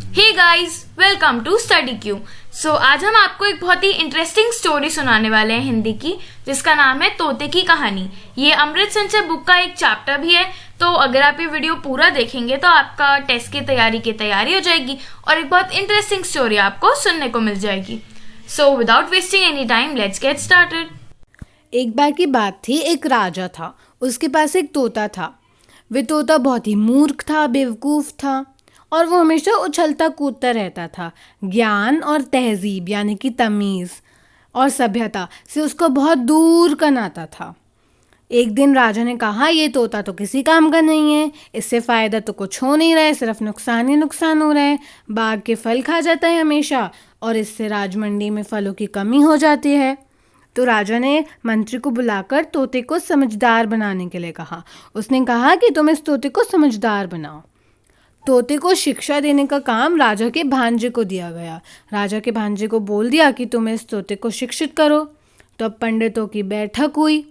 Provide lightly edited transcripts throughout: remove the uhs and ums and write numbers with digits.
Hey guys, welcome to study Q. आज हम आपको एक बहुत ही इंटरेस्टिंग स्टोरी सुनाने वाले हैं हिंदी की, जिसका नाम है तोते की कहानी। ये अमृत संचय बुक का एक चैप्टर भी है, तो अगर आप ये वीडियो पूरा देखेंगे तो आपका टेस्ट की तैयारी हो जाएगी और एक बहुत इंटरेस्टिंग स्टोरी आपको सुनने को मिल जाएगी। So without wasting any time, let's get started. एक बार की बात थी, एक राजा था। उसके पास एक तोता था। वह तोता बहुत ही मूर्ख था, बेवकूफ़ था और वो हमेशा उछलता कूदता रहता था। ज्ञान और तहजीब यानी कि तमीज़ और सभ्यता से उसको बहुत दूर का नाता था। एक दिन राजा ने कहा, ये तोता तो किसी काम का नहीं है, इससे फ़ायदा तो कुछ हो नहीं रहा है, सिर्फ नुकसान ही नुकसान हो रहा है। बाग के फल खा जाता है हमेशा और इससे राजमंडी में फलों की कमी हो जाती है। तो राजा ने मंत्री को बुलाकर तोते को समझदार बनाने के लिए कहा। उसने कहा कि तुम इस तोते को समझदार बनाओ। तोते को शिक्षा देने का काम राजा के भांजे को दिया गया। राजा के भांजे को बोल दिया कि तुम इस तोते को शिक्षित करो। तो अब पंडितों की बैठक हुई।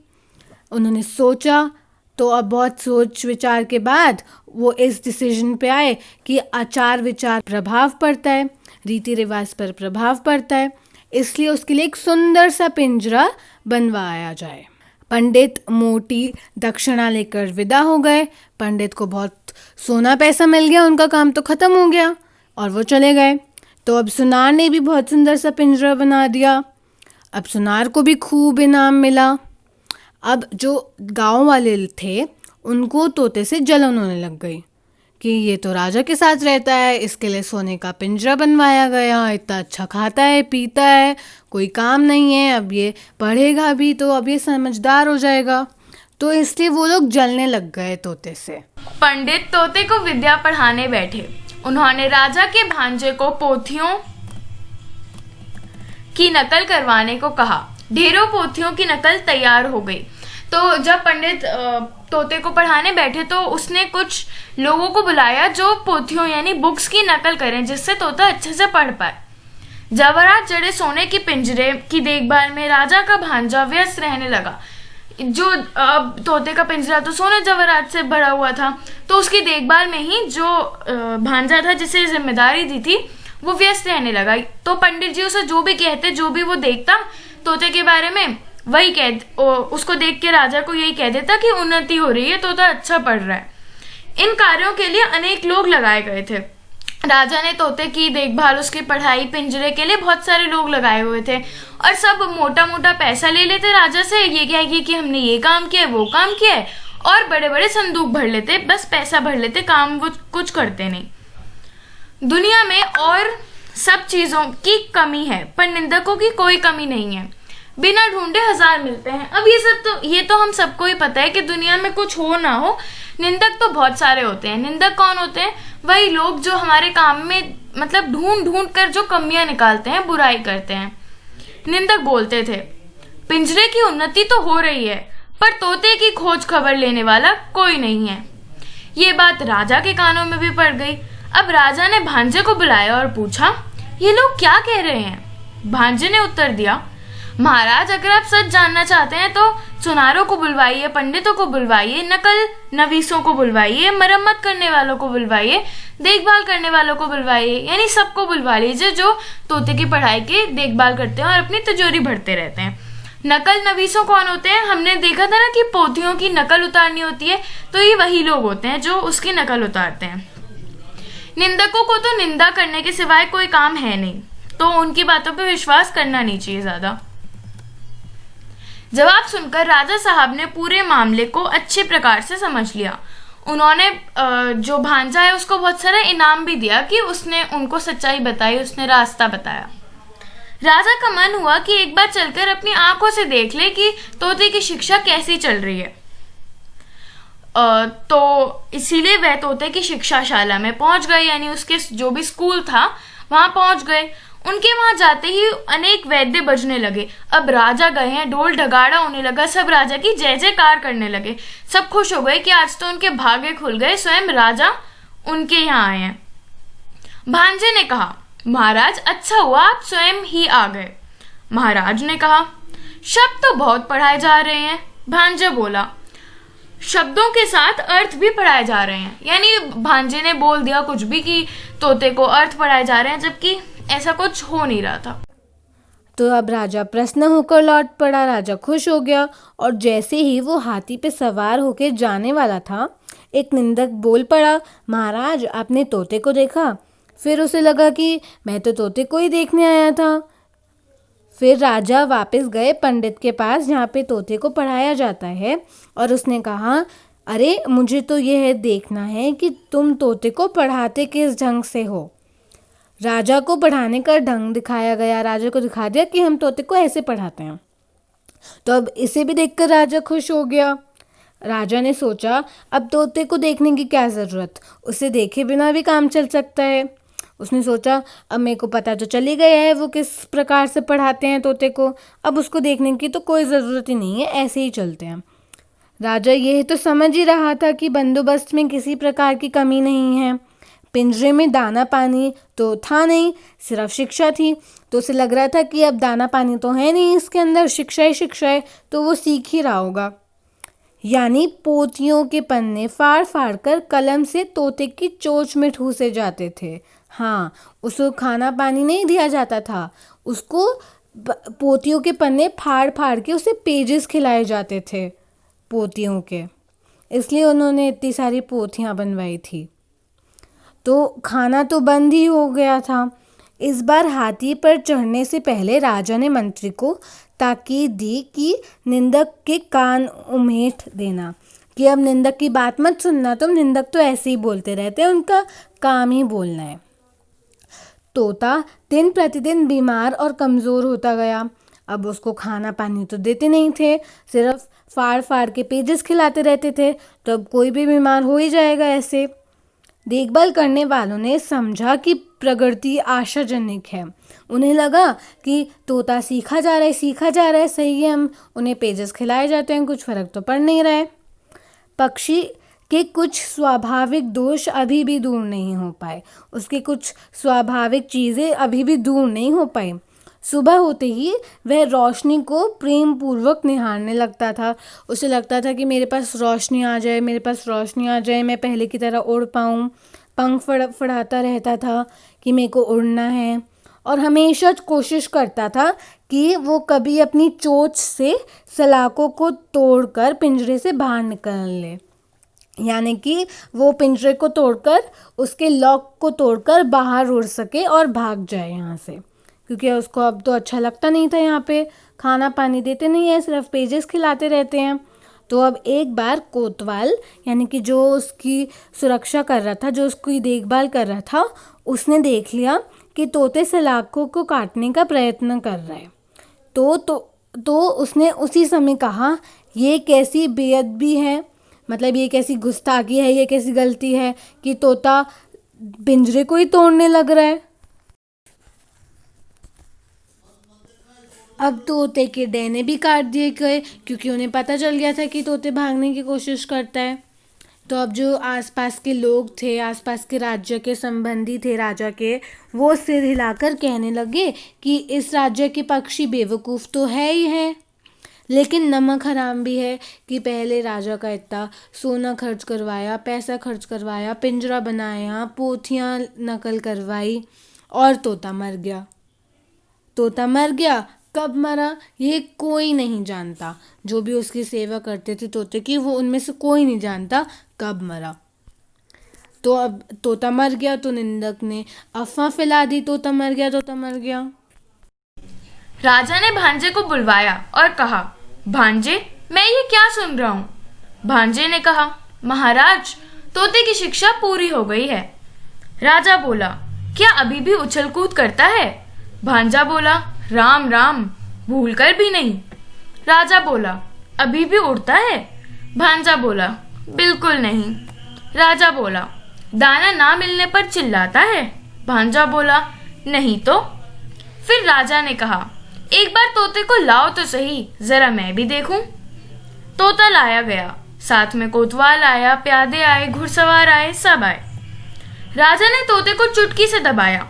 उन्होंने सोचा, तो अब बहुत सोच विचार के बाद वो इस डिसीजन पे आए कि आचार विचार प्रभाव पड़ता है, रीति रिवाज पर प्रभाव पड़ता है, इसलिए उसके लिए एक सुंदर सा पिंजरा बनवाया जाए। पंडित मोटी दक्षिणा लेकर विदा हो गए। पंडित को बहुत सोना पैसा मिल गया, उनका काम तो ख़त्म हो गया और वो चले गए। तो अब सुनार ने भी बहुत सुंदर सा पिंजरा बना दिया। अब सुनार को भी खूब इनाम मिला। अब जो गांव वाले थे उनको तोते से जलन होने लग गई कि ये तो राजा के साथ रहता है, इसके लिए सोने का पिंजरा बनवाया गया, इतना अच्छा खाता है पीता है, कोई काम नहीं है, अब ये पढ़ेगा भी तो अब ये समझदार हो जाएगा। तो इसलिए वो लोग जलने लग गए तोते से। पंडित तोते को विद्या पढ़ाने बैठे। उन्होंने राजा के भांजे को पोथियों की नकल करवाने को कहा। ढेरों पोथियों की नकल तैयार हो गई। तो जब पंडित तोते को पढ़ाने बैठे तो उसने कुछ लोगों को बुलाया जो पोथियों यानी बुक्स की नकल करें, जिससे तोता अच्छे से पढ़ पाए। जवाहरात जड़े सोने की पिंजरे की देखभाल में राजा का भांजा व्यस्त रहने लगा। जो अब तोते का पिंजरा तो सोने जवाहरात से भरा हुआ था, तो उसकी देखभाल में ही जो भांजा था जिसे जिम्मेदारी दी थी वो व्यस्त रहने लगा। तो पंडित जी उसे जो भी कहते, जो भी वो देखता तोते के बारे में, वही उसको देख के राजा को यही कह देता कि उन्नति हो रही है, तोता अच्छा पढ़ रहा है। इन कार्यों के लिए अनेक लोग लगाए गए थे। राजा ने तोते की देखभाल, उसकी पढ़ाई, पिंजरे के लिए बहुत सारे लोग लगाए हुए थे और सब मोटा मोटा पैसा ले लेते राजा से। ये कहेगी कि हमने ये काम किया है, वो काम किया है, और बड़े बड़े संदूक भर लेते, बस पैसा भर लेते, काम वो कुछ करते नहीं। दुनिया में और सब चीज़ों की कमी है पर निंदकों की कोई कमी नहीं है। बिना ढूंढे हजार मिलते हैं। अब ये तो हम सबको ही पता है कि दुनिया में कुछ हो ना हो, निंदक तो बहुत सारे होते हैं। निंदक कौन होते हैं? वही लोग जो हमारे काम में मतलब ढूंढ ढूंढ कर जो कमियां निकालते हैं, बुराई करते हैं। निंदक बोलते थे, पिंजरे की उन्नति तो हो रही है पर तोते की खोज खबर लेने वाला कोई नहीं है। ये बात राजा के कानों में भी पड़ गई। अब राजा ने भांजे को बुलाया और पूछा, ये लोग क्या कह रहे हैं? भांजे ने उत्तर दिया, महाराज, अगर आप सच जानना चाहते हैं तो सुनारों को बुलवाइए, पंडितों को बुलवाइए, नकल नवीसों को बुलवाइए, मरम्मत करने वालों को बुलवाइए, देखभाल करने वालों को बुलवाइए, यानी सबको बुलवा लीजिए जो तोते की पढ़ाई की देखभाल करते हैं और अपनी तिजोरी भरते रहते हैं। नकल नवीसों कौन होते हैं? हमने देखा था ना कि पोथियों की नकल उतारनी होती है, तो ये वही लोग होते हैं जो उसकी नकल उतारते हैं। निंदकों को तो निंदा करने के सिवाय कोई काम है नहीं, तो उनकी बातों पर विश्वास करना नहीं चाहिए ज्यादा। जवाब सुनकर राजा साहब ने पूरे मामले को अच्छे प्रकार से समझ लिया। उन्होंने जो भांजा है उसको बहुत सारा इनाम भी दिया कि उसने उनको सच्चाई बताई, उसने रास्ता बताया। राजा का मन हुआ कि एक बार चलकर अपनी आंखों से देख ले कि तोते की शिक्षा कैसी चल रही है। तो इसीलिए वह तोते की शिक्षाशाला में पहुंच गए, यानी उसके जो भी स्कूल था वहां पहुंच गए। उनके वहां जाते ही अनेक वैद्य बजने लगे। अब राजा गए हैं, ढोल ढगाड़ा होने लगा, सब राजा की जय जयकार करने लगे। सब खुश हो गए कि आज तो उनके भाग्य खुल गए, स्वयं राजा उनके यहाँ आए हैं। भांजे ने कहा, महाराज, अच्छा हुआ आप स्वयं ही आ गए। महाराज ने कहा, शब्द तो बहुत पढ़ाए जा रहे हैं। भांजा बोला, शब्दों के साथ अर्थ भी पढ़ाए जा रहे हैं। यानी भांजे ने बोल दिया कुछ भी कि तोते को अर्थ पढ़ाए जा रहे हैं, जबकि ऐसा कुछ हो नहीं रहा था। तो अब राजा प्रसन्न होकर लौट पड़ा। राजा खुश हो गया और जैसे ही वो हाथी पे सवार होकर जाने वाला था, एक निंदक बोल पड़ा, महाराज आपने तोते को देखा? फिर उसे लगा कि मैं तो तोते को ही देखने आया था। फिर राजा वापस गए पंडित के पास जहाँ पे तोते को पढ़ाया जाता है, और उसने कहा, अरे मुझे तो यह देखना है कि तुम तोते को पढ़ाते किस ढंग से हो। राजा को पढ़ाने का ढंग दिखाया गया। राजा को दिखा दिया कि हम तोते को ऐसे पढ़ाते हैं। तो अब इसे भी देखकर राजा खुश हो गया। राजा ने सोचा, अब तोते को देखने की क्या ज़रूरत, उसे देखे बिना भी काम चल सकता है। उसने सोचा, अब मेरे को पता तो चल ही गया है वो किस प्रकार से पढ़ाते हैं तोते को, अब उसको देखने की तो कोई ज़रूरत ही नहीं है, ऐसे ही चलते हैं। राजा यह तो समझ ही रहा था कि बंदोबस्त में किसी प्रकार की कमी नहीं है। पिंजरे में दाना पानी तो था नहीं, सिर्फ शिक्षा थी। तो उसे लग रहा था कि अब दाना पानी तो है नहीं इसके अंदर, शिक्षा ही शिक्षा है, तो वो सीख ही रहा होगा। यानी पोतियों के पन्ने फाड़ फाड़ कर कलम से तोते की चोंच में ठूसे जाते थे। हाँ, उसको खाना पानी नहीं दिया जाता था, उसको पोतियों के पन्ने फाड़ फाड़ के उसे पेजेस खिलाए जाते थे पोतियों के, इसलिए उन्होंने इतनी सारी पोथियाँ बनवाई थी। तो खाना तो बंद ही हो गया था। इस बार हाथी पर चढ़ने से पहले राजा ने मंत्री को ताकीद दी कि निंदक के कान उमेट देना, कि अब निंदक की बात मत सुनना तुम, निंदक तो ऐसे ही बोलते रहते हैं, उनका काम ही बोलना है। तोता दिन प्रतिदिन बीमार और कमज़ोर होता गया। अब उसको खाना पानी तो देते नहीं थे, सिर्फ फाड़ फाड़ के पेजेस खिलाते रहते थे, तो अब कोई भी बीमार हो ही जाएगा ऐसे। देखभाल करने वालों ने समझा कि प्रगति आशाजनक है। उन्हें लगा कि तोता सीखा जा रहा है, सही है, हम उन्हें पेजेस खिलाए जाते हैं, कुछ फ़र्क तो पड़ नहीं रहा है। पक्षी के कुछ स्वाभाविक दोष अभी भी दूर नहीं हो पाए, उसकी कुछ स्वाभाविक चीज़ें अभी भी दूर नहीं हो पाई। सुबह होते ही वह रोशनी को प्रेम पूर्वक निहारने लगता था। उसे लगता था कि मेरे पास रोशनी आ जाए, मेरे पास रोशनी आ जाए, मैं पहले की तरह उड़ पाऊँ। पंख फड़फड़ाता रहता था कि मेरे को उड़ना है, और हमेशा कोशिश करता था कि वो कभी अपनी चोंच से सलाखों को तोड़कर पिंजरे से बाहर निकल ले, यानी कि वो पिंजरे को तोड़कर, उसके लॉक को तोड़कर बाहर उड़ सके और भाग जाए यहाँ से, क्योंकि उसको अब तो अच्छा लगता नहीं था। यहाँ पे खाना पानी देते नहीं है, सिर्फ पेजेस खिलाते रहते हैं। तो अब एक बार कोतवाल, यानी कि जो उसकी सुरक्षा कर रहा था, जो उसकी देखभाल कर रहा था, उसने देख लिया कि तोते सलाखों को काटने का प्रयत्न कर रहा है। तो उसने उसी समय कहा, ये कैसी बेअदबी है, मतलब ये कैसी गुस्ताखी है, ये कैसी गलती है कि तोता पिंजरे को ही तोड़ने लग रहा है। अब तोते के डैने भी काट दिए गए, क्योंकि उन्हें पता चल गया था कि तोते भागने की कोशिश करता है। तो अब जो आसपास के लोग थे, आसपास के राज्य के संबंधी थे राजा के, वो सिर हिलाकर कहने लगे कि इस राज्य के पक्षी बेवकूफ़ तो है ही है, लेकिन नमक हराम भी है कि पहले राजा का इतना सोना खर्च करवाया, पैसा खर्च करवाया, पिंजरा बनाया, पोथियाँ नकल करवाई, और तोता मर गया। तोता मर गया, कब मरा ये कोई नहीं जानता। जो भी उसकी सेवा करते थे तोते की, वो उनमें से कोई नहीं जानता कब मरा। तो अब तोता मर गया, तो निंदक ने अफवाह फैला दी, तोता मर गया, तोता मर गया। राजा ने भांजे को बुलवाया और कहा, भांजे मैं ये क्या सुन रहा हूँ। भांजे ने कहा, महाराज तोते की शिक्षा पूरी हो गई है। राजा बोला, क्या अभी भी उछल कूद करता है। भांजा बोला, राम राम, भूल कर भी नहीं। राजा बोला, अभी भी उड़ता है। भांजा बोला, बिल्कुल नहीं। राजा बोला, दाना ना मिलने पर चिल्लाता है। भांजा बोला, नहीं तो। फिर राजा ने कहा, एक बार तोते को लाओ तो सही, जरा मैं भी देखूं। तोता लाया गया, साथ में कोतवाल आया, प्यादे आए, घुड़सवार आए, सब आए। राजा ने तोते को चुटकी से दबाया।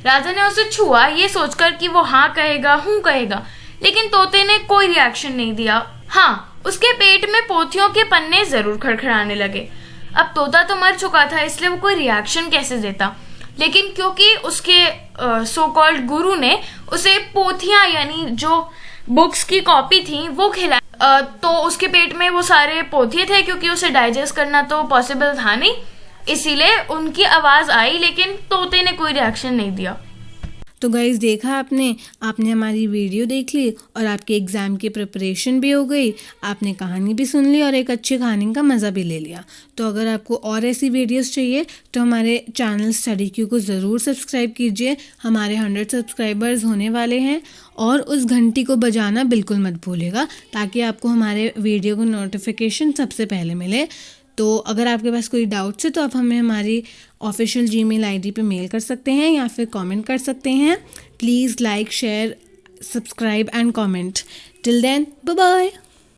राजा ने उसे छुआ, ये सोचकर कि वो हाँ कहेगा, हूँ कहेगा, लेकिन तोते ने कोई रिएक्शन नहीं दिया। हाँ, उसके पेट में पोथियों के पन्ने जरूर खड़खड़ाने लगे। अब तोता तो मर चुका था, इसलिए वो कोई रिएक्शन कैसे देता, लेकिन क्योंकि उसके सो कॉल्ड गुरु ने उसे पोथियां यानी जो बुक्स की कॉपी थी वो खिलाई, तो उसके पेट में वो सारे पोथिये थे, क्योंकि उसे डाइजेस्ट करना तो पॉसिबल था नहीं, इसीलिए उनकी आवाज आई, लेकिन तोते ने कोई रिएक्शन नहीं दिया। तो गाइस देखा आपने हमारी वीडियो देख ली और आपके एग्ज़ाम की प्रिपरेशन भी हो गई, आपने कहानी भी सुन ली और एक अच्छे खाने का मज़ा भी ले लिया। तो अगर आपको और ऐसी वीडियोस चाहिए तो हमारे चैनल स्टडी क्यू को ज़रूर सब्सक्राइब कीजिए। हमारे 100 सब्सक्राइबर्स होने वाले हैं और उस घंटी को बजाना बिल्कुल मत भूलिएगा, ताकि आपको हमारे वीडियो को नोटिफिकेशन सबसे पहले मिले। तो अगर आपके पास कोई डाउट्स है तो आप हमें हमारी ऑफिशियल जीमेल आईडी पे मेल कर सकते हैं या फिर कमेंट कर सकते हैं। Please like, share, subscribe and comment. Till then, bye bye.